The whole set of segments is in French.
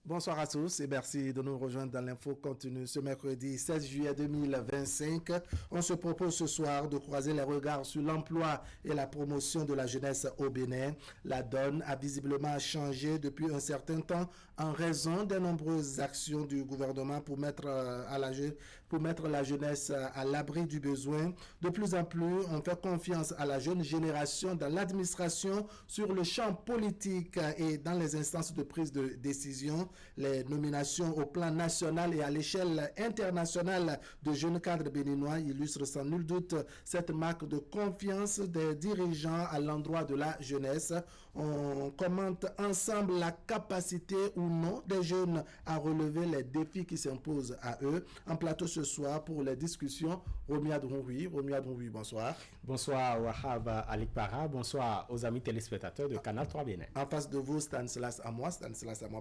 Bonsoir à tous et merci de nous rejoindre dans l'info continue ce mercredi 16 juillet 2025. On se propose ce soir de croiser les regards sur l'emploi et la promotion de la jeunesse au Bénin. La donne a visiblement changé depuis un certain temps en raison des nombreuses actions du gouvernement pour mettre la jeunesse à l'abri du besoin. De plus en plus, on fait confiance à la jeune génération dans l'administration, sur le champ politique et dans les instances de prise de décision. Les nominations au plan national et à l'échelle internationale de jeunes cadres béninois illustrent sans nul doute cette marque de confiance des dirigeants à l'endroit de la jeunesse. On commente ensemble la capacité ou non des jeunes à relever les défis qui s'imposent à eux. En plateau ce soir pour les discussions, Romiad Ronroui, bonsoir. Bonsoir Wahab Alikpara, bonsoir aux amis téléspectateurs de Canal 3 Bénin. En face de vous, Stanislas Amois,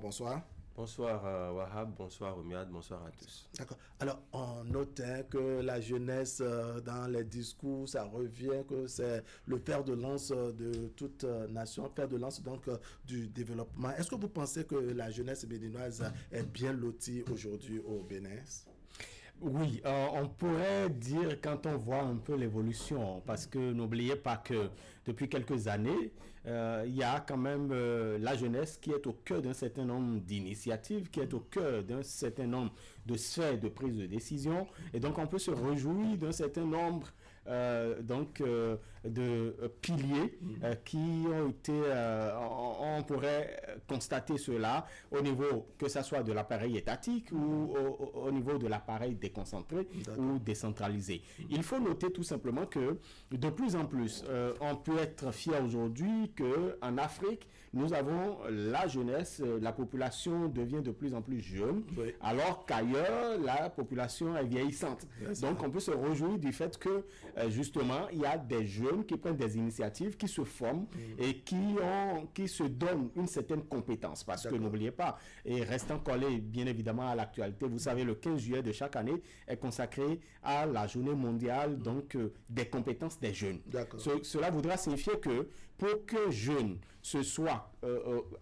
bonsoir. Bonsoir Wahab, bonsoir Romiad, bonsoir à tous. D'accord. Alors, on note que la jeunesse, dans les discours, ça revient, que c'est le fer de lance de toute nation, fer de lance donc du développement. Est-ce que vous pensez que la jeunesse béninoise est bien lotie aujourd'hui au Bénin? Oui, on pourrait dire quand on voit un peu l'évolution, parce que n'oubliez pas que depuis quelques années, il y a quand même la jeunesse qui est au cœur d'un certain nombre d'initiatives, qui est au cœur d'un certain nombre de sphères de prise de décision, et donc on peut se réjouir d'un certain nombre de piliers qui ont été, on pourrait constater cela au niveau que ça soit de l'appareil étatique ou au niveau de l'appareil déconcentré ou décentralisé. Il faut noter tout simplement que de plus en plus, on peut être fier aujourd'hui qu'en Afrique, nous avons la jeunesse, la population devient de plus en plus jeune, alors qu'ailleurs, la population est vieillissante. Donc, on peut se réjouir du fait que, justement, il y a des jeunes qui prennent des initiatives, qui se forment et qui se donnent une certaine compétence. Parce que n'oubliez pas, et restant collé bien évidemment à l'actualité, vous savez, le 15 juillet de chaque année est consacré à la journée mondiale des compétences des jeunes. Cela voudra signifier que pour que jeune ce soit,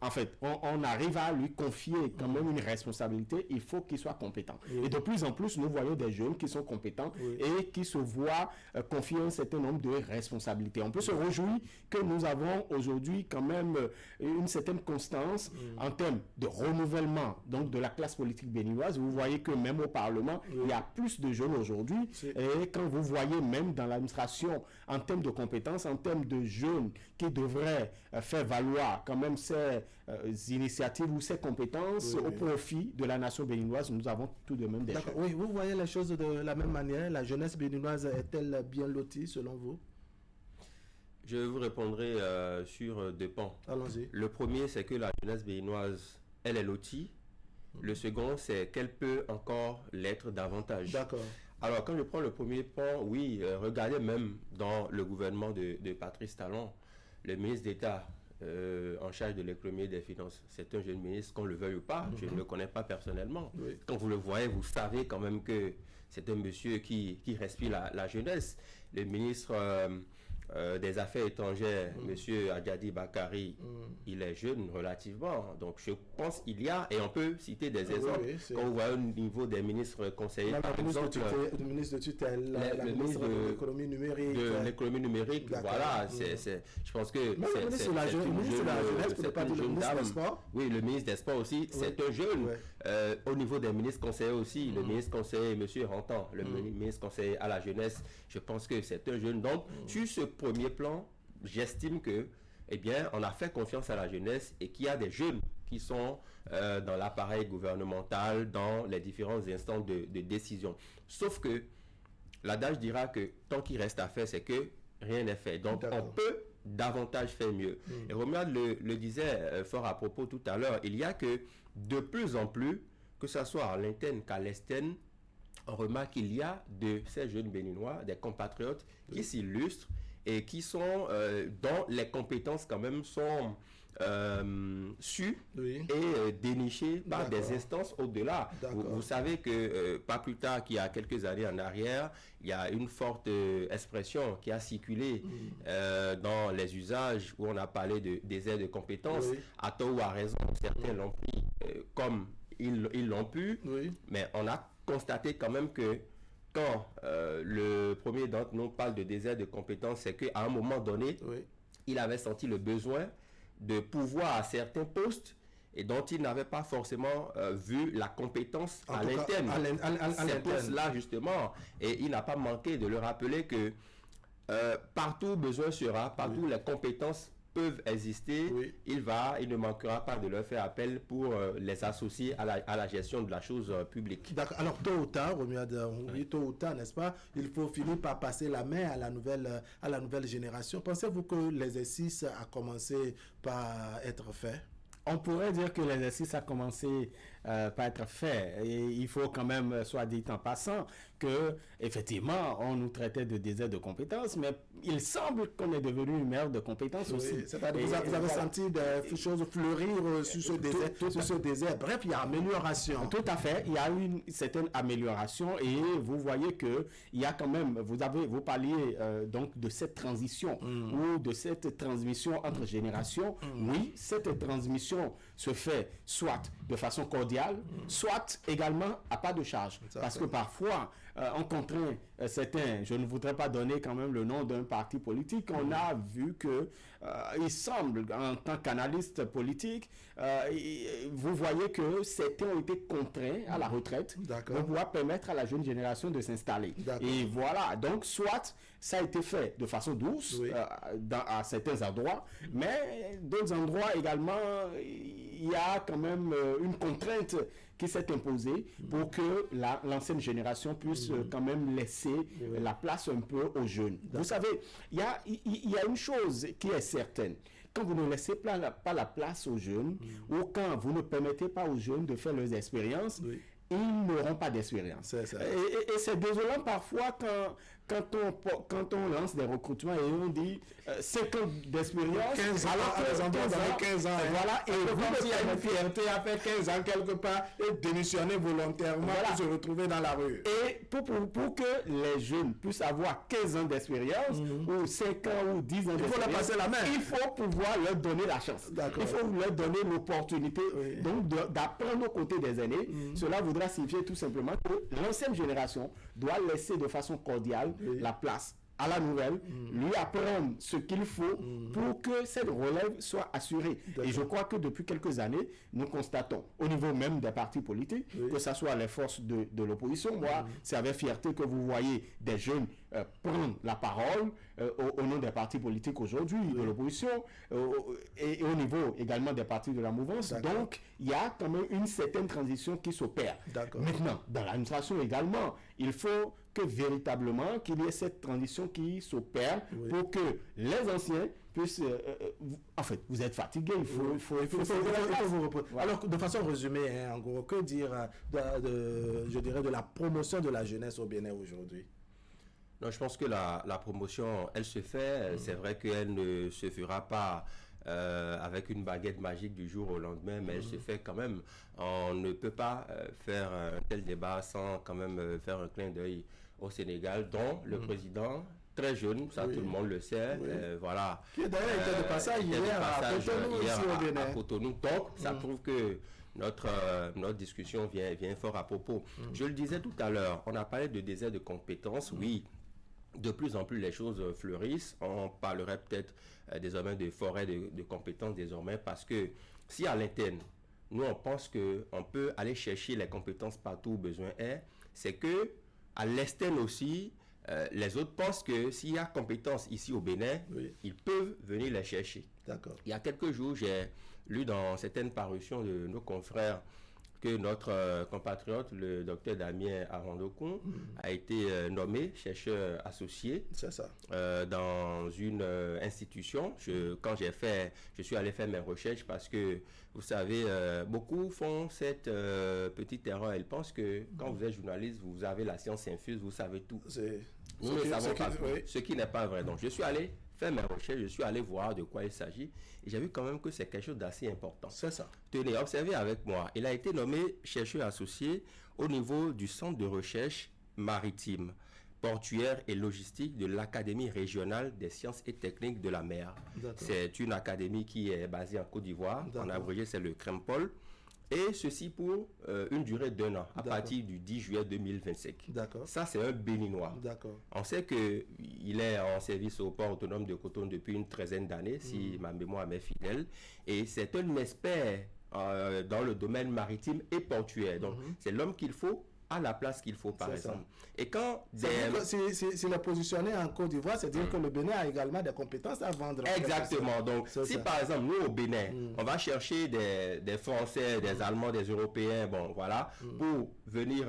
en fait, on arrive à lui confier quand même une responsabilité, il faut qu'il soit compétent. Et de plus en plus, nous voyons des jeunes qui sont compétents et qui se voient confier un certain nombre de responsabilités. On peut se réjouir que nous avons aujourd'hui quand même une certaine constance en termes de renouvellement donc de la classe politique béninoise. Vous voyez que même au Parlement, il y a plus de jeunes aujourd'hui. Et quand vous voyez même dans l'administration, en termes de compétences, en termes de jeunes qui devraient faire valoir quand même ces initiatives ou ces compétences au profit de la nation béninoise, nous avons tout de même des jeunes. Oui, vous voyez les choses de la même manière. La jeunesse béninoise est-elle bien lotie selon vous? Je vous répondrai sur deux pans. Allons-y. Le premier, c'est que la jeunesse béninoise, elle est lotie. Le second, c'est qu'elle peut encore l'être davantage. D'accord. Alors, quand je prends le premier pan, oui, regardez même dans le gouvernement de Patrice Talon, le ministre d'État en charge de l'économie et des finances. C'est un jeune ministre, qu'on le veuille ou pas, je ne le connais pas personnellement. Quand vous le voyez, vous savez quand même que c'est un monsieur qui respire la jeunesse. Le ministre des Affaires étrangères, monsieur Adjadi Bakari, il est jeune relativement. Donc je pense qu'il y a, et on peut citer des exemples. Quand vous voyez au niveau des ministres conseillers, par exemple, le ministre de tutelle, la ministre de l'économie numérique. De l'économie numérique, voilà. Je pense que c'est un jeune dame. Oui, le ministre des Sports aussi, c'est un jeune. Au niveau des ministres conseillers aussi, le ministre conseiller, monsieur Rantan, le ministre conseiller à la jeunesse, je pense que c'est un jeune. Donc, sur ce premier plan, j'estime que, eh bien, on a fait confiance à la jeunesse et qu'il y a des jeunes qui sont dans l'appareil gouvernemental, dans les différentes instances de décision. Sauf que l'adage dira que tant qu'il reste à faire, c'est que rien n'est fait. Donc, on peut davantage faire mieux. Et Romuald le disait fort à propos tout à l'heure, il y a que de plus en plus, que ce soit à l'interne qu'à l'externe, on remarque qu'il y a de ces jeunes béninois, des compatriotes qui s'illustrent et qui sont dont les compétences quand même sont su et déniché par des instances au-delà. Vous savez que pas plus tard qu'il y a quelques années en arrière, il y a une forte expression qui a circulé dans les usages où on a parlé de désert de compétences. À tort ou à raison, certains l'ont pris comme ils l'ont pu, mais on a constaté quand même que quand le premier d'entre nous parle de désert de compétences, c'est qu'à un moment donné, il avait senti le besoin de pouvoir à certains postes et dont il n'avait pas forcément vu la compétence à l'interne. Ces postes-là, justement, et il n'a pas manqué de le rappeler que partout besoin sera, partout les compétences peuvent exister, il ne manquera pas de leur faire appel pour les associer à la gestion de la chose publique. D'accord. Alors, tôt ou tard, tôt ou tard, n'est-ce pas, il faut finir par passer la main à la nouvelle génération. Pensez-vous que l'exercice a commencé par être fait? On pourrait dire que l'exercice a commencé par être fait. Et il faut quand même, soit dit en passant, que effectivement, on nous traitait de désert de compétences, mais il semble qu'on est devenu une mer de compétences aussi. C'est-à-dire vous avez senti des choses fleurir sur ce désert. Bref, il y a amélioration. Tout à fait. Il y a eu une certaine amélioration et vous voyez que il y a quand même, vous parliez donc de cette transition ou de cette transmission entre générations. Oui, cette transmission se fait soit de façon cordiale, soit également à pas de charge. Parce que parfois, on contraint certains, je ne voudrais pas donner quand même le nom d'un parti politique, on a vu que il semble, en tant qu'analyste politique, vous voyez que certains ont été contraints à la retraite pour pouvoir permettre à la jeune génération de s'installer. Et voilà, donc soit ça a été fait de façon douce à certains endroits, mais d'autres endroits également, il y a quand même une contrainte qui s'est imposée pour que l'ancienne génération puisse quand même laisser la place un peu aux jeunes. Vous savez, il y a une chose qui est certaine. Quand vous ne laissez pas la place aux jeunes, ou quand vous ne permettez pas aux jeunes de faire leurs expériences, ils n'auront pas d'expérience. Et c'est désolant parfois quand on lance des recrutements et on dit 5 ans d'expérience, 15 ans, alors que 15 ans, voilà, et vous avez une fierté à faire 15 ans quelque part et démissionner volontairement pour se retrouver dans la rue. Et pour que les jeunes puissent avoir 15 ans d'expérience ou 5 ans ou 10 ans d'expérience, il faut leur passer la main. Il faut pouvoir leur donner la chance. Il faut leur donner l'opportunité donc d'apprendre aux côtés des aînés. Cela voudra signifier tout simplement que l'ancienne génération doit laisser de façon cordiale la place à la nouvelle, lui apprendre ce qu'il faut pour que cette relève soit assurée. Et je crois que depuis quelques années, nous constatons, au niveau même des partis politiques, que ce soit les forces de l'opposition, moi, c'est avec fierté que vous voyez des jeunes prendre la parole au nom des partis politiques aujourd'hui, de l'opposition, et au niveau également des partis de la mouvance. Donc, il y a quand même une certaine transition qui s'opère. Maintenant, dans l'administration également, il faut que véritablement qu'il y ait cette transition qui s'opère pour que les anciens puissent... en fait, vous êtes fatigué, il faut vous reposer. Alors, de façon résumée, en gros, que dire je dirais de la promotion de la jeunesse au Bénin aujourd'hui? Non, je pense que la promotion, elle se fait. C'est vrai qu'elle ne se fera pas avec une baguette magique du jour au lendemain, mais elle se fait quand même. On ne peut pas faire un tel débat sans quand même faire un clin d'œil au Sénégal, dont le président, très jeune, ça tout le monde le sait, voilà. Qui d'ailleurs était de passage hier à Cotonou. Donc, ça prouve que notre discussion vient fort à propos. Je le disais tout à l'heure, on a parlé de désert de compétences, oui. De plus en plus, les choses fleurissent. On parlerait peut-être désormais de forêt de compétences désormais, parce que si à l'interne, nous, on pense qu'on peut aller chercher les compétences partout où besoin est, c'est que à l'externe aussi, les autres pensent que s'il y a compétences ici au Bénin, ils peuvent venir les chercher. Il y a quelques jours, j'ai lu dans certaines parutions de nos confrères que notre compatriote, le docteur Damien Arandokun, a été nommé chercheur associé dans une institution. Quand je suis allé faire mes recherches parce que, vous savez, beaucoup font cette petite erreur. Ils pensent que quand vous êtes journaliste, vous avez la science infuse, vous savez tout. Nous ne savons pas tout, ce qui n'est pas vrai. Donc, je suis allé faire mes recherches, je suis allé voir de quoi il s'agit et j'ai vu quand même que c'est quelque chose d'assez important. C'est ça. Tenez, observez avec moi. Il a été nommé chercheur associé au niveau du Centre de recherche maritime, portuaire et logistique de l'Académie régionale des sciences et techniques de la mer. C'est une académie qui est basée en Côte d'Ivoire. En abrégé, c'est le CREMPOL. Et ceci pour une durée d'1 an, à partir du 10 juillet 2025. D'accord. Ça, c'est un Béninois. D'accord. On sait qu'il est en service au port autonome de Cotonou depuis une 13aine d'années, si ma mémoire m'est fidèle. Et c'est un expert dans le domaine maritime et portuaire. Donc, c'est l'homme qu'il faut à la place qu'il faut, par exemple. Et quand... S'il est positionné en Côte d'Ivoire, c'est-à-dire que le Bénin a également des compétences à vendre. Exactement. Donc, si par exemple, nous, au Bénin, on va chercher des Français, des Allemands, des Européens, bon, voilà, pour venir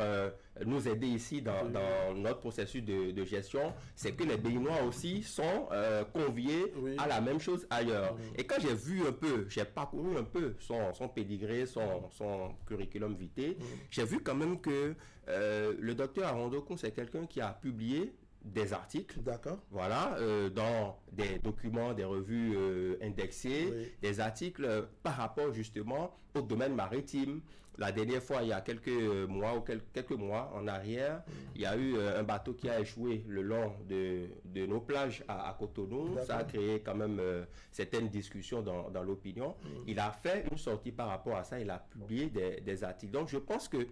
nous aider ici dans notre processus de gestion, c'est que les Béninois aussi sont conviés à la même chose ailleurs. Et quand j'ai vu un peu, j'ai parcouru un peu son pédigré, son curriculum vitae, j'ai vu quand même que le docteur Arondokun, c'est quelqu'un qui a publié des articles, voilà, dans des documents, des revues indexées, des articles par rapport justement au domaine maritime. La dernière fois, il y a quelques mois en arrière, il y a eu un bateau qui a échoué le long de nos plages à Cotonou. Ça a créé quand même certaines discussions dans l'opinion. Il a fait une sortie par rapport à ça, il a publié des articles. Donc je pense que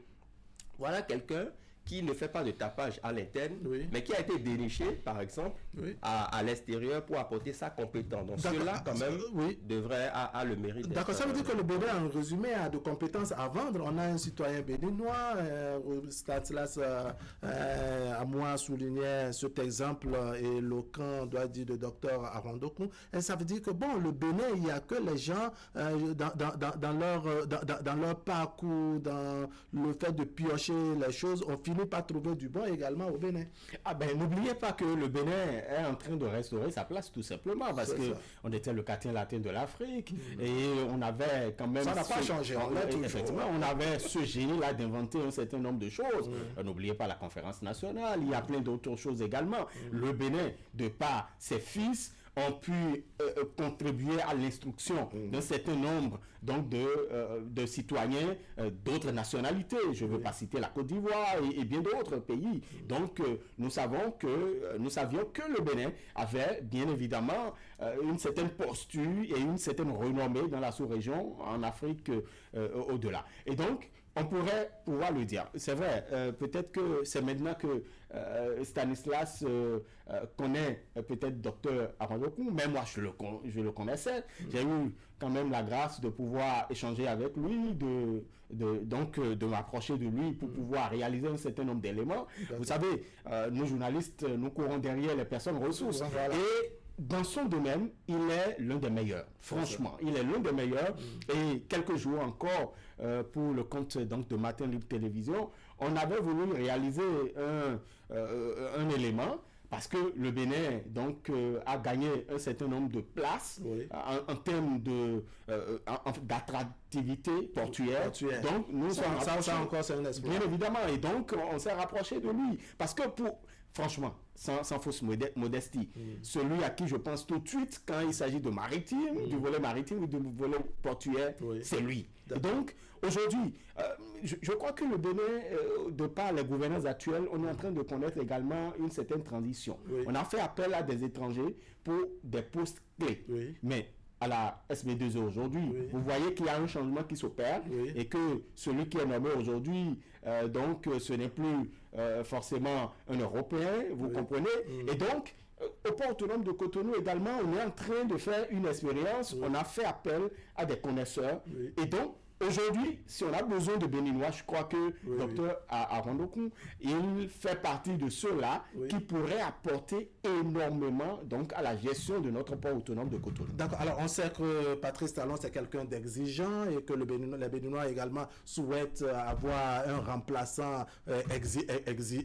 voilà quelqu'un qui ne fait pas de tapage à l'interne, mais qui a été déniché, par exemple, à l'extérieur pour apporter sa compétence. Donc, cela, quand même, devrait avoir le mérite. D'accord, ça veut dire que le Bénin, en résumé, a de compétences à vendre. On a un citoyen béninois, Stanislas Amoua soulignait cet exemple éloquent, doit dire, de docteur Arondokun. Et ça veut dire que, bon, le Bénin, il n'y a que les gens, dans leur parcours, dans le fait de piocher les choses, on finit par trouver du bon également au Bénin. Ah ben, n'oubliez pas que le Bénin est en train de restaurer sa place tout simplement parce que on était le quartier latin de l'Afrique et on avait quand même... Ça n'a pas changé. Effectivement, on avait ce génie-là d'inventer un certain nombre de choses. N'oubliez pas la conférence nationale, il y a plein d'autres choses également. Le Bénin, de par ses fils, ont pu contribuer à l'instruction d'un certain nombre donc de citoyens d'autres nationalités. Je ne veux pas citer la Côte d'Ivoire et bien d'autres pays. Donc, nous savions que le Bénin avait bien évidemment une certaine posture et une certaine renommée dans la sous-région, en Afrique au-delà. Et donc, on pourrait pouvoir le dire. C'est vrai, peut-être que c'est maintenant que Stanislas connaît peut-être docteur Arondokun, mais moi je le connaissais. J'ai eu quand même la grâce de pouvoir échanger avec lui, de m'approcher de lui pour pouvoir réaliser un certain nombre d'éléments. Vous savez, nous journalistes, nous courons derrière les personnes ressources. Et dans son domaine, il est l'un des meilleurs. Franchement, il est l'un des meilleurs. Et quelques jours encore, pour le compte donc, de Matin Libre Télévision, on avait voulu réaliser un élément parce que le Bénin donc, a gagné un certain nombre de places en termes d'attractivité portuaire. Donc, nous sommes encore, c'est un espoir. Bien évidemment. Et donc, on s'est rapproché de lui. Parce que franchement, sans fausse modestie, celui à qui je pense tout de suite quand il s'agit de maritime, du volet maritime ou du volet portuaire, c'est lui. Et donc, aujourd'hui, je crois que le Bénin, de par les gouvernants actuels, on est en train de connaître également une certaine transition. On a fait appel à des étrangers pour des postes clés. Mais à la SB2E aujourd'hui, vous voyez qu'il y a un changement qui s'opère et que celui qui est nommé aujourd'hui, donc ce n'est plus forcément un Européen, vous comprenez. Et donc, au port autonome de Cotonou également, on est en train de faire une expérience, on a fait appel à des connaisseurs. Et donc, aujourd'hui, si on a besoin de Béninois, je crois que Dr Arondokun, il fait partie de ceux-là qui pourraient apporter énormément donc, à la gestion de notre port autonome de Cotonou. D'accord. Alors, on sait que Patrice Talon, c'est quelqu'un d'exigeant et que les Béninois également souhaitent avoir un remplaçant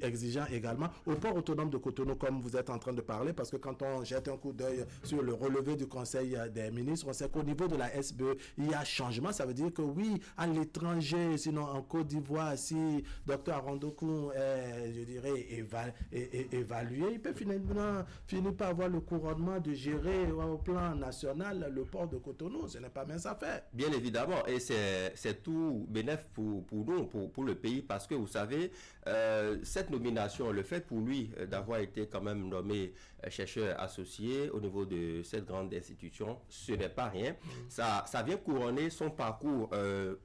exigeant également. Au port autonome de Cotonou, comme vous êtes en train de parler, parce que quand on jette un coup d'œil sur le relevé du Conseil des ministres, on sait qu'au niveau de la SBE, il y a changement. Ça veut dire que oui, à l'étranger, sinon en Côte d'Ivoire, si Dr Arondokun est, je dirais, évalué, il peut finalement finir par avoir le couronnement de gérer au plan national le port de Cotonou. Ce n'est pas mince à faire. Bien évidemment, et c'est tout bénéf pour nous, pour le pays, parce que vous savez, cette nomination, le fait pour lui d'avoir été quand même nommé chercheur associé au niveau de cette grande institution. Ce n'est pas rien. Ça vient couronner son parcours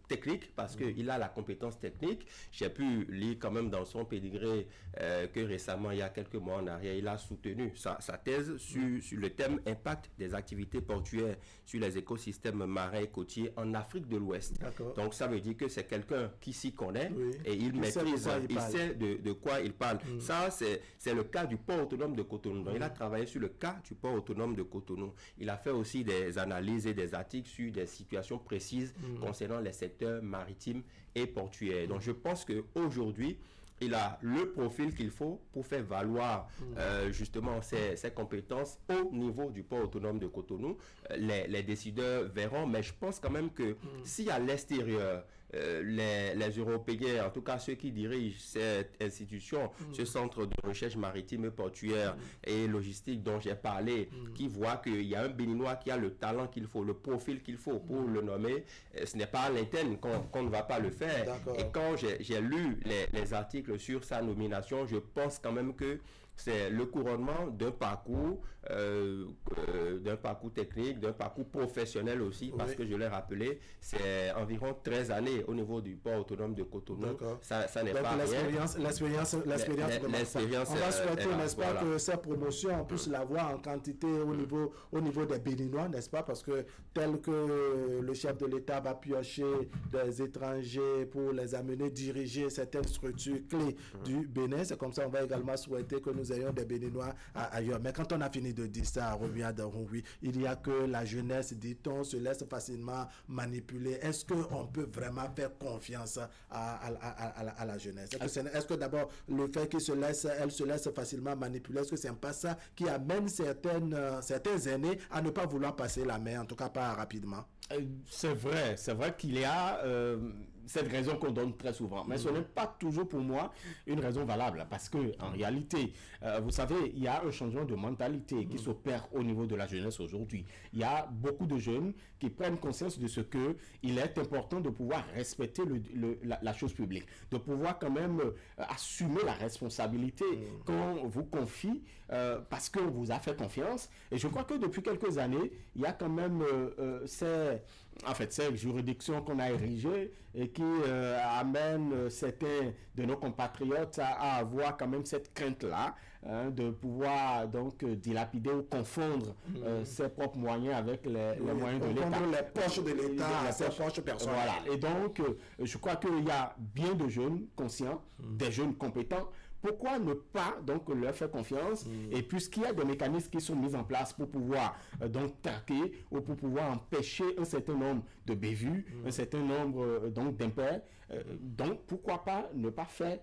technique parce qu'il a la compétence technique. J'ai pu lire quand même dans son pédigré que récemment, il y a quelques mois en arrière, il a soutenu sa thèse sur le thème impact des activités portuaires sur les écosystèmes marins et côtiers en Afrique de l'Ouest. Donc ça veut dire que c'est quelqu'un qui s'y connaît et il maîtrise, il sait de quoi il parle. Ça, c'est le cas du port autonome de Cotonou. Donc, il a travaillé sur le cas du port autonome de Cotonou. Il a fait aussi des analyses et des articles sur des situations précises concernant les secteurs maritimes et portuaires. Donc je pense qu'aujourd'hui, il a le profil qu'il faut pour faire valoir justement ses compétences au niveau du port autonome de Cotonou. Les décideurs verront, mais je pense quand même que si à l'extérieur, les Européens, en tout cas ceux qui dirigent cette institution, ce centre de recherche maritime et portuaire et logistique dont j'ai parlé, qui voient qu'il y a un Béninois qui a le talent qu'il faut, le profil qu'il faut pour le nommer, ce n'est pas à l'interne qu'on ne va pas le faire. Et quand j'ai lu les articles sur sa nomination, je pense quand même que c'est le couronnement d'un parcours technique, d'un parcours professionnel aussi, parce que je l'ai rappelé, c'est environ 13 années au niveau du port autonome de Cotonou. Ça n'est pas rien. L'expérience. On va souhaiter, n'est-ce pas, que cette promotion, on puisse l'avoir en quantité au niveau des Béninois, n'est-ce pas, parce que tel que le chef de l'État va piocher des étrangers pour les amener diriger certaines structures clés du Bénin, c'est comme ça on va également souhaiter que nous ayons des Béninois ailleurs. Mais quand on a fini de dire ça, on revient dans oui, il y a que la jeunesse, dit-on, se laisse facilement manipuler. Est-ce qu'on peut vraiment faire confiance à la jeunesse? Est-ce que d'abord, le fait qu'elle se laisse facilement manipuler, est-ce que c'est pas ça qui amène certains aînés à ne pas vouloir passer la main, en tout cas pas rapidement? C'est vrai qu'il y a cette raison qu'on donne très souvent, mais ce n'est pas toujours pour moi une raison valable, parce que en réalité, vous savez, il y a un changement de mentalité qui s'opère au niveau de la jeunesse aujourd'hui. Il y a beaucoup de jeunes qui prennent conscience de ce que il est important de pouvoir respecter la chose publique, de pouvoir quand même assumer la responsabilité qu'on vous confie parce qu'on vous a fait confiance. Et je crois que depuis quelques années, il y a quand même ces juridictions qu'on a érigées et qui amènent certains de nos compatriotes à avoir quand même cette crainte-là, de pouvoir donc dilapider ou confondre ses propres moyens avec les moyens de l'État. Les poches de l'État, ses poches personnelles. Voilà. Et donc, je crois qu'il y a bien de jeunes conscients, des jeunes compétents. Pourquoi ne pas donc leur faire confiance? Et puisqu'il y a des mécanismes qui sont mis en place pour pouvoir donc traquer ou pour pouvoir empêcher un certain nombre de bévues, un certain nombre donc d'impairs, donc pourquoi pas ne pas faire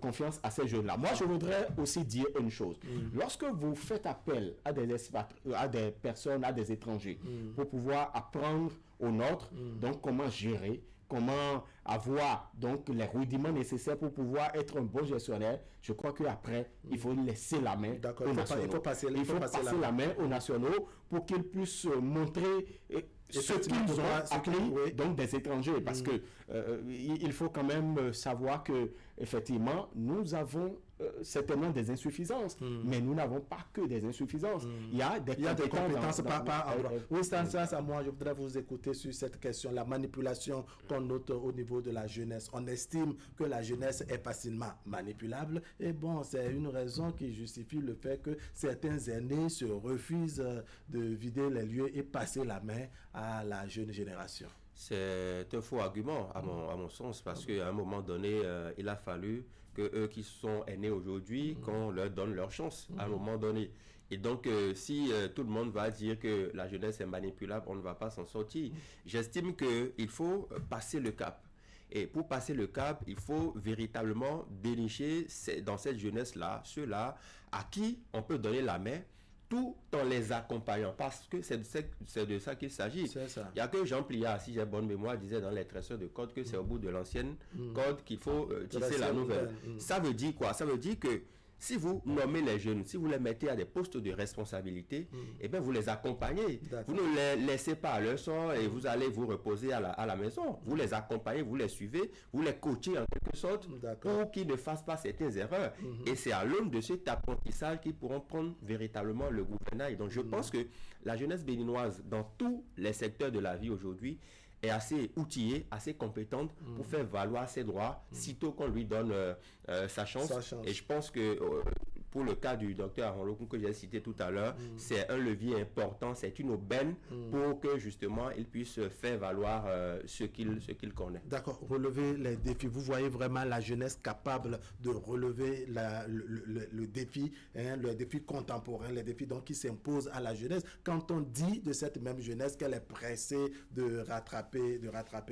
confiance à ces jeunes-là? Moi, je voudrais aussi dire une chose. Lorsque vous faites appel à des personnes, à des étrangers, pour pouvoir apprendre aux nôtres, donc comment gérer, comment avoir donc les rudiments nécessaires pour pouvoir être un bon gestionnaire, je crois qu'après, il faut laisser la main aux nationaux. Il faut passer la main aux nationaux pour qu'ils puissent montrer ce qu'ils ont appris donc des étrangers, parce que il faut quand même savoir que effectivement nous avons certainement des insuffisances, mais nous n'avons pas que des insuffisances. Il y a des compétences par endroit. Oui, Stanislas, moi je voudrais vous écouter sur cette question, la manipulation qu'on note au niveau de la jeunesse. On estime que la jeunesse est facilement manipulable, et bon, c'est une raison qui justifie le fait que certains aînés se refusent de vider les lieux et passer la main à la jeune génération. C'est un faux argument à mon sens, parce qu'à un moment donné, il a fallu que eux qui sont aînés aujourd'hui, qu'on leur donne leur chance à un moment donné. Et donc, si tout le monde va dire que la jeunesse est manipulable, on ne va pas s'en sortir. J'estime qu'il faut passer le cap. Et pour passer le cap, il faut véritablement dénicher dans cette jeunesse-là, ceux-là à qui on peut donner la main, tout en les accompagnant, parce que c'est de ça qu'il s'agit. Il n'y a que Jean Pliard, si j'ai bonne mémoire, disait dans les tresseurs de code que c'est au bout de l'ancienne code qu'il faut tisser la nouvelle. Ça veut dire quoi? Ça veut dire que si vous nommez les jeunes, si vous les mettez à des postes de responsabilité, eh bien, vous les accompagnez. Vous ne les laissez pas à leur sort et vous allez vous reposer à la maison. Vous les accompagnez, vous les suivez, vous les coachez en quelque sorte pour qu'ils ne fassent pas certaines erreurs. Et c'est à l'aune de cet apprentissage qu'ils pourront prendre véritablement le gouvernail. Donc, je pense que la jeunesse béninoise, dans tous les secteurs de la vie aujourd'hui, est assez outillée, assez compétente pour faire valoir ses droits, sitôt qu'on lui donne sa chance. Et je pense que pour le cas du docteur Aaron Lokun que j'ai cité tout à l'heure, c'est un levier important, c'est une aubaine pour que justement il puisse faire valoir ce qu'il connaît. D'accord, relever les défis. Vous voyez vraiment la jeunesse capable de relever le défi, le défi contemporain, les défis donc qui s'imposent à la jeunesse. Quand on dit de cette même jeunesse qu'elle est pressée de rattraper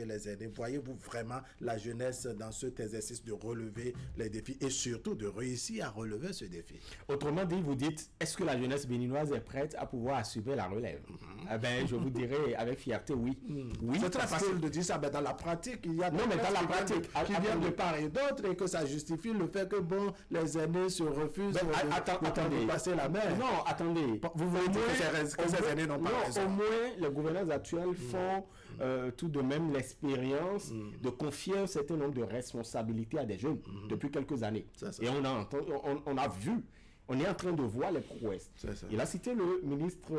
les aînés, voyez-vous vraiment la jeunesse dans cet exercice de relever les défis et surtout de réussir à relever ce défi? Autrement dit, vous dites, est-ce que la jeunesse béninoise est prête à pouvoir assumer la relève? Eh ben, je vous dirais avec fierté, oui. Oui, c'est très facile de dire ça, mais dans la pratique, il y a des qui viennent de part et d'autre et que ça justifie le fait que les aînés se refusent de passer la main. Non, attendez. Vous voyez que ces aînés n'ont pas raison. Au moins, les gouvernants actuels font tout de même l'expérience de confier un certain nombre de responsabilités à des jeunes depuis quelques années. Et on a vu, on est en train de voir les prouesses. Il a cité le ministre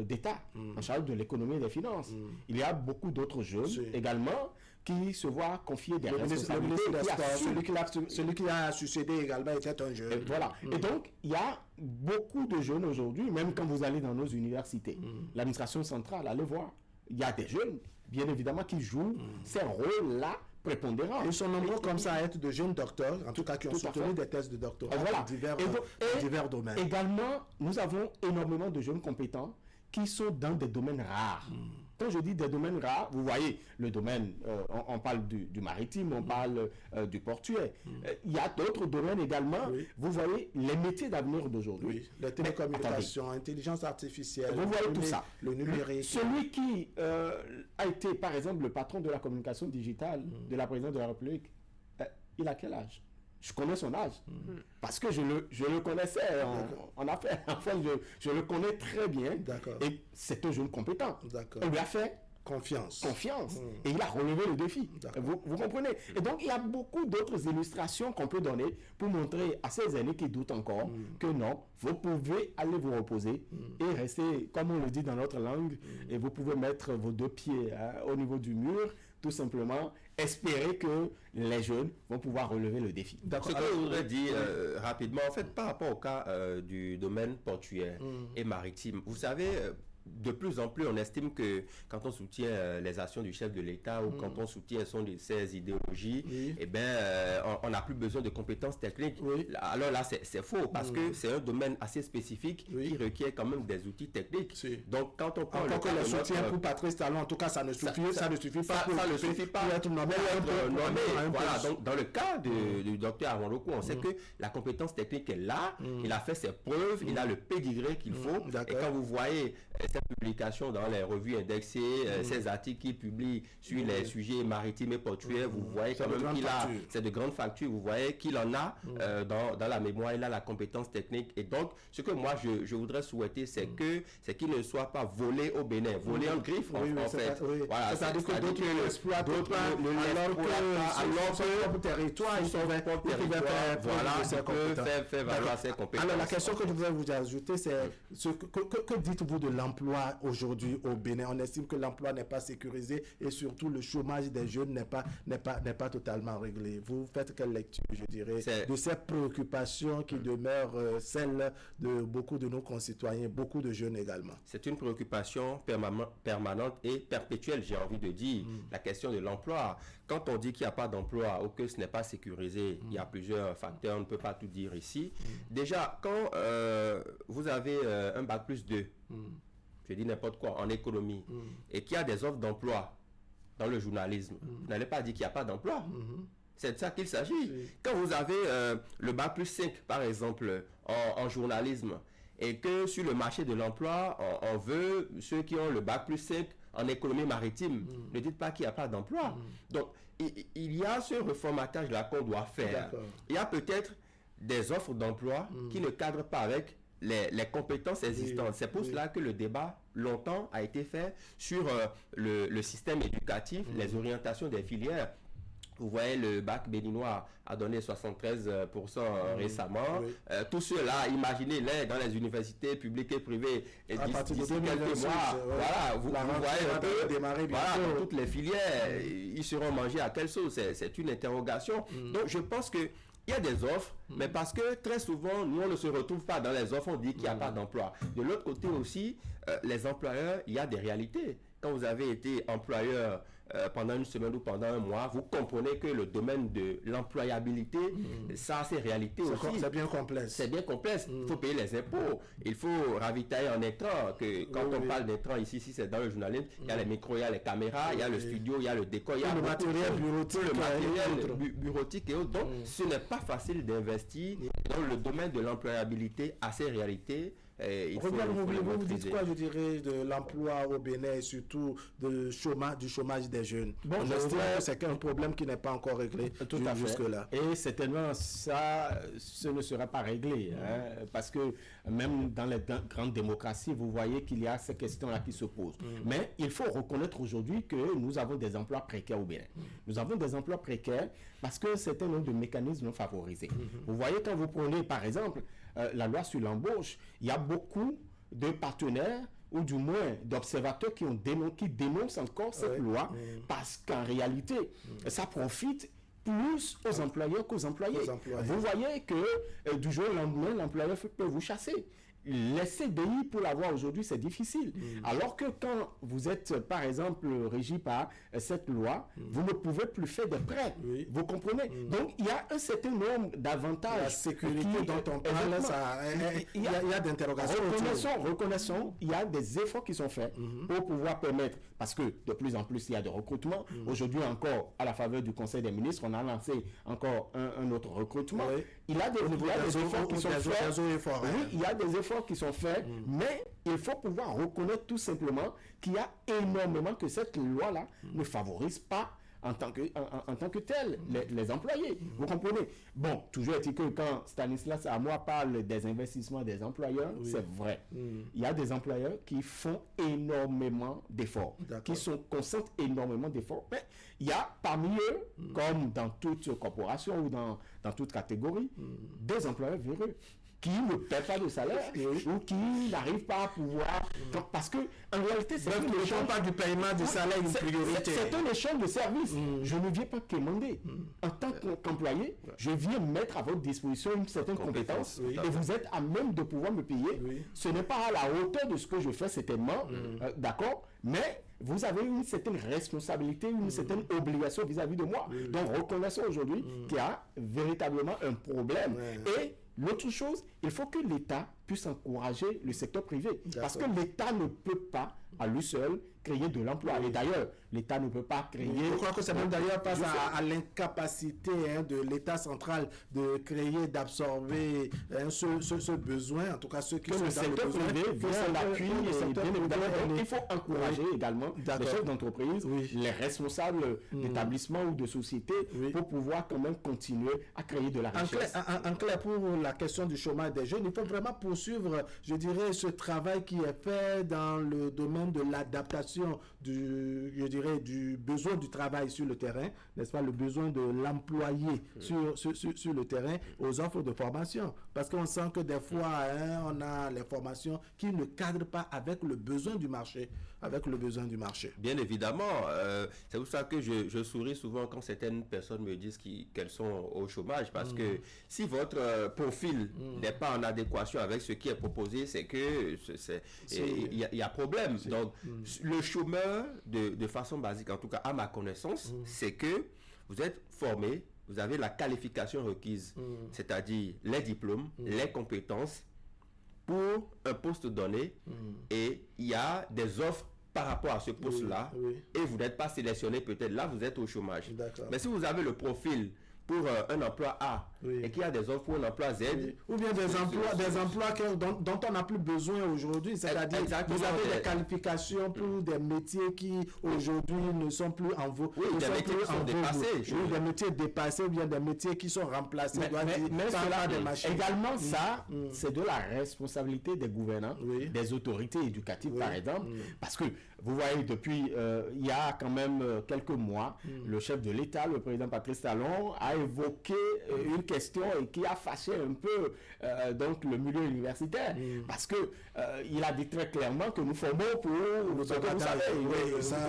d'État en charge de l'économie et des finances. Il y a beaucoup d'autres jeunes également qui se voient confier des responsabilités. Celui qui a succédé également était un jeune. Et voilà. Et donc, il y a beaucoup de jeunes aujourd'hui, même quand vous allez dans nos universités, l'administration centrale, allez voir, il y a des jeunes, bien évidemment, qui jouent ces rôles-là prépondérants. Ils sont nombreux comme ça à être de jeunes docteurs, en tout cas qui ont soutenu des thèses de doctorat dans divers domaines. Également, nous avons énormément de jeunes compétents qui sont dans des domaines rares. Quand je dis des domaines rares, vous voyez, le domaine, on parle du maritime, on parle du portuaire. Il y a d'autres domaines également. Vous voyez, les métiers d'avenir d'aujourd'hui. Les télécommunications, l'intelligence artificielle. Vous voyez tout ça. Le numérique. Celui qui a été, par exemple, le patron de la communication digitale de la présidente de la République, il a quel âge? Je connais son âge, parce que je le connaissais en affaires. Enfin, je le connais très bien. Et c'est un jeune compétent. On lui a fait confiance. Et il a relevé le défi. Vous comprenez? Et donc, il y a beaucoup d'autres illustrations qu'on peut donner pour montrer à ces aînés qui doutent encore que non, vous pouvez aller vous reposer et rester, comme on le dit dans notre langue, et vous pouvez mettre vos deux pieds au niveau du mur, tout simplement espérer que les jeunes vont pouvoir relever le défi. Ce que je voudrais dire rapidement, en fait, par rapport au cas du domaine portuaire et maritime, vous savez, de plus en plus, on estime que quand on soutient les actions du chef de l'État ou quand on soutient ses idéologies, eh bien, on n'a plus besoin de compétences techniques. Alors là, c'est faux parce que c'est un domaine assez spécifique qui requiert quand même des outils techniques. Donc, quand on prend le soutien pour Patrice Talon, en tout cas, ça ne suffit pas. Ça ne suffit pas pour être nommé. Voilà, donc dans le cas du docteur Aaron Lokun, on sait que la compétence technique est là, il a fait ses preuves, il a le pédigré qu'il faut. Et quand vous voyez ces publications dans les revues indexées, ces articles qu'il publie sur les sujets maritimes et portuaires, vous voyez quand même qu'il a, c'est de grandes factures, vous voyez qu'il en a dans la mémoire, il a la compétence technique. Et donc, ce que moi je voudrais souhaiter, c'est qu'il ne soit pas volé au Bénin, volé en griffe en fait. Voilà, c'est-à-dire que d'autres l'exploitent, alors que territoire, ils peuvent faire valoir ses compétences. Alors, la question que je voudrais vous ajouter, c'est que dites-vous de l'emploi aujourd'hui au Bénin? On estime que l'emploi n'est pas sécurisé et surtout le chômage des jeunes n'est pas totalement réglé. Vous faites quelle lecture, je dirais, de ces préoccupations qui demeurent celles de beaucoup de nos concitoyens, beaucoup de jeunes également? C'est une préoccupation permanente et perpétuelle, j'ai envie de dire. La question de l'emploi. Quand on dit qu'il n'y a pas d'emploi ou que ce n'est pas sécurisé, il y a plusieurs facteurs, on ne peut pas tout dire ici. Déjà, quand vous avez un bac+2, je dis n'importe quoi, en économie, et qu'il y a des offres d'emploi dans le journalisme, vous n'allez pas dire qu'il n'y a pas d'emploi. C'est de ça qu'il s'agit. Quand vous avez le bac+5, par exemple, en journalisme, et que sur le marché de l'emploi, on veut ceux qui ont le bac+5 en économie maritime, ne dites pas qu'il n'y a pas d'emploi. Donc, il y a ce reformatage-là qu'on doit faire. Il y a peut-être des offres d'emploi qui ne cadrent pas avec les compétences existantes. C'est pour cela que le débat longtemps a été fait sur le système éducatif, les orientations des filières. Vous voyez, le bac béninois a donné 73% récemment. Tous ceux-là, imaginez-les dans les universités publiques et privées. Et d'ici quelques mois, voilà, vous voyez un peu, dans toutes les filières, ils seront mangés à quelle sauce? C'est une interrogation. Donc, je pense que il y a des offres, mais parce que très souvent, nous, on ne se retrouve pas dans les offres, on dit qu'il n'y a pas d'emploi. De l'autre côté aussi, les employeurs, il y a des réalités. Quand vous avez été employeur pendant une semaine ou pendant un mois, vous comprenez que le domaine de l'employabilité, ça a ses réalités aussi. C'est bien complexe. C'est bien complexe. Il faut payer les impôts. Il faut ravitailler en écran. Quand on parle d'écran ici, c'est dans le journalisme, il y a les micros, il y a les caméras, il y a le studio, il y a le décor, il y a le matériel bureautique et autres. Donc, ce n'est pas facile d'investir dans le domaine de l'employabilité à ces réalités. Vous dites quoi, je dirais, de l'emploi au Bénin et surtout du chômage des jeunes? Bon, je dirais que c'est un problème qui n'est pas encore réglé tout à fait jusque-là. Et certainement, ce ne sera pas réglé. Parce que même dans les grandes démocraties, vous voyez qu'il y a ces questions-là qui se posent. Mais il faut reconnaître aujourd'hui que nous avons des emplois précaires au Bénin. Nous avons des emplois précaires parce que c'est un nombre de mécanismes non favorisés. Vous voyez, quand vous prenez, par exemple, la loi sur l'embauche, il y a beaucoup de partenaires ou du moins d'observateurs qui dénoncent encore cette loi parce qu'en réalité, ça profite plus aux employeurs qu'aux employés. Vous voyez que du jour au lendemain, l'employeur peut vous chasser. Les CDI, pour l'avoir aujourd'hui, c'est difficile. Alors que quand vous êtes, par exemple, régi par cette loi, vous ne pouvez plus faire de prêts. Vous comprenez? Donc, il y a un certain nombre d'avantages. La sécurité dont on parle, il y a d'interrogations. Reconnaissons, il y a des efforts qui sont faits pour pouvoir permettre, parce que de plus en plus, il y a de recrutement. Aujourd'hui encore, à la faveur du Conseil des ministres, on a lancé encore un autre recrutement. Il y a des efforts qui sont faits. Il y a des efforts qui sont faits, mais il faut pouvoir reconnaître tout simplement qu'il y a énormément que cette loi-là ne favorise pas en tant que tel les employés. Vous comprenez? Bon, toujours est-il que quand Stanislas à moi parle des investissements des employeurs, c'est vrai. Il y a des employeurs qui font énormément d'efforts, qui consentent énormément d'efforts, mais il y a parmi eux, comme dans toute corporation ou dans toute catégorie, des employeurs véreux qui ne paient pas de salaire ou qui n'arrivent pas à pouvoir... Parce que en réalité, c'est un échange... pas du paiement du salaire une priorité. C'est un échange de services. Je ne viens pas quémander. En tant qu'employé, je viens mettre à votre disposition une certaine compétence et vous êtes à même de pouvoir me payer. Ce n'est pas à la hauteur de ce que je fais, certainement. D'accord? Mais vous avez une certaine responsabilité, une certaine obligation vis-à-vis de moi. Donc, reconnaissons aujourd'hui qu'il y a véritablement un problème. Et l'autre chose, il faut que l'État puisse encourager le secteur privé. Parce que l'État ne peut pas, à lui seul, créer de l'emploi. Et d'ailleurs, l'État ne peut pas créer... Je crois que c'est même d'ailleurs pas à l'incapacité de l'État central de créer, d'absorber ce besoin, en tout cas ceux qui sont dans le secteur privé, l'appui et bien évidemment, il faut encourager également les chefs d'entreprise, les responsables d'établissements ou de sociétés pour pouvoir quand même continuer à créer de la richesse. En clair, pour la question du chômage des jeunes, il faut vraiment poursuivre, je dirais, ce travail qui est fait dans le domaine de l'adaptation du besoin du travail sur le terrain, n'est-ce pas, le besoin de l'employé sur le terrain aux offres de formation. Parce qu'on sent que des fois, on a les formations qui ne cadrent pas avec le besoin du marché. Bien évidemment, c'est pour ça que je souris souvent quand certaines personnes me disent qu'elles sont au chômage, parce que si votre profil n'est pas en adéquation avec ce qui est proposé, c'est que il y a problème. Donc, le chômeur, de façon basique, en tout cas à ma connaissance, c'est que vous êtes formé, vous avez la qualification requise, c'est-à-dire les diplômes, les compétences pour un poste donné, et il y a des offres par rapport à ce poste-là, et vous n'êtes pas sélectionné, peut-être là, vous êtes au chômage. Mais si vous avez le profil pour un emploi A et qu'il y a des offres pour un emploi Z. Ou bien des emplois dont on n'a plus besoin aujourd'hui. C'est-à-dire vous avez des qualifications pour des métiers qui aujourd'hui ne sont plus en vogue. Oui, des métiers qui sont dépassés. Oui, des métiers dépassés ou bien des métiers qui sont remplacés. Mais cela, des machines. Également ça, c'est de la responsabilité des gouvernants, des autorités éducatives par exemple. Parce que vous voyez, depuis il y a quand même quelques mois, le chef de l'État, le président Patrice Talon, a évoqué une question et qui a fâché un peu donc le milieu universitaire. Parce que il a dit très clairement que nous formons pour ce que vous savez.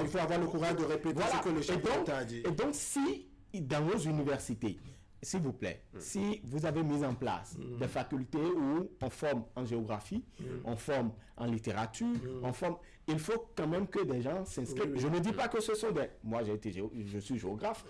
Il faut avoir le courage de répéter ce que le chef de l'État a dit. Et donc, si dans nos universités, s'il vous plaît, si vous avez mis en place des facultés où on forme en géographie, on forme en littérature, on forme... Il faut quand même que des gens s'inscrivent. Je ne dis pas que ce sont des... Moi, je suis géographe.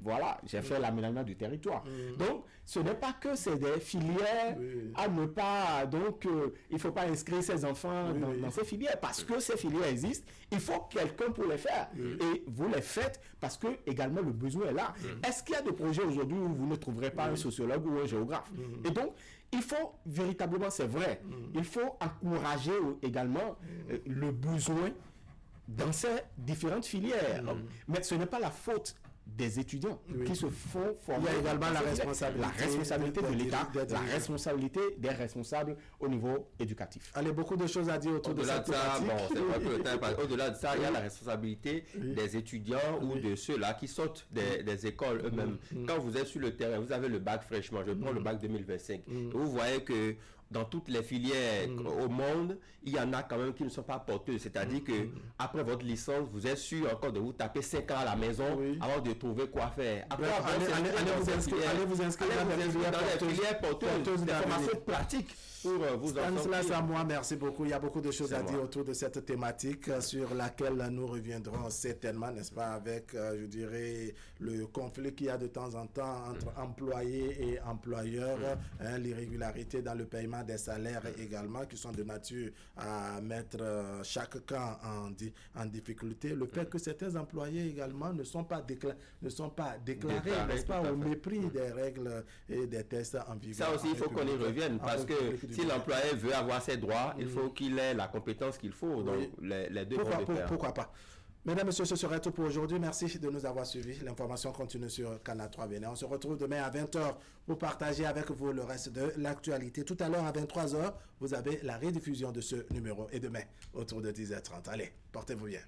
Voilà, j'ai fait l'aménagement du territoire. Donc, ce n'est pas que c'est des filières à ne pas... Donc, il ne faut pas inscrire ses enfants dans ces filières parce que ces filières existent. Il faut quelqu'un pour les faire. Et vous les faites parce que également le besoin est là. Est-ce qu'il y a des projets aujourd'hui où vous ne trouverez pas un sociologue ou un géographe? Et donc, il faut véritablement, c'est vrai, il faut encourager également le besoin dans ces différentes filières. Mais ce n'est pas la faute des étudiants qui se font former. Il y a également la responsabilité de l'État, la responsabilité des responsables au niveau éducatif. Allez, beaucoup de choses à dire autour de cette thématique. Au-delà de ça, il y a la responsabilité des étudiants ou de ceux-là qui sortent des écoles eux-mêmes. Quand vous êtes sur le terrain, vous avez le bac fraîchement, je prends le bac 2025, vous voyez que dans toutes les filières au monde, il y en a quand même qui ne sont pas porteuses. C'est-à-dire que après votre licence, vous êtes sûr encore de vous taper 5 ans à la maison avant de trouver quoi faire. Après, allez vous inscrire dans les filières porteuses, des formations pratiques. Stanislas Amoah, merci beaucoup. Il y a beaucoup de choses à dire autour de cette thématique sur laquelle nous reviendrons certainement, n'est-ce pas, avec, je dirais, le conflit qu'il y a de temps en temps entre employés et employeurs, l'irrégularité dans le paiement des salaires également, qui sont de nature à mettre chaque camp en difficulté. Le fait que certains employés également ne sont pas déclarés, n'est-ce pas, au mépris des règles et des tests en vigueur. Ça aussi, il faut qu'on y revienne, parce que si l'employé veut avoir ses droits, il faut qu'il ait la compétence qu'il faut. Donc, les deux vont de pair. Pourquoi pas? Mesdames, Messieurs, ce serait tout pour aujourd'hui. Merci de nous avoir suivis. L'information continue sur Canal 3 Bénin. On se retrouve demain à 20h pour partager avec vous le reste de l'actualité. Tout à l'heure, à 23h, vous avez la rediffusion de ce numéro. Et demain, autour de 10h30. Allez, portez-vous bien.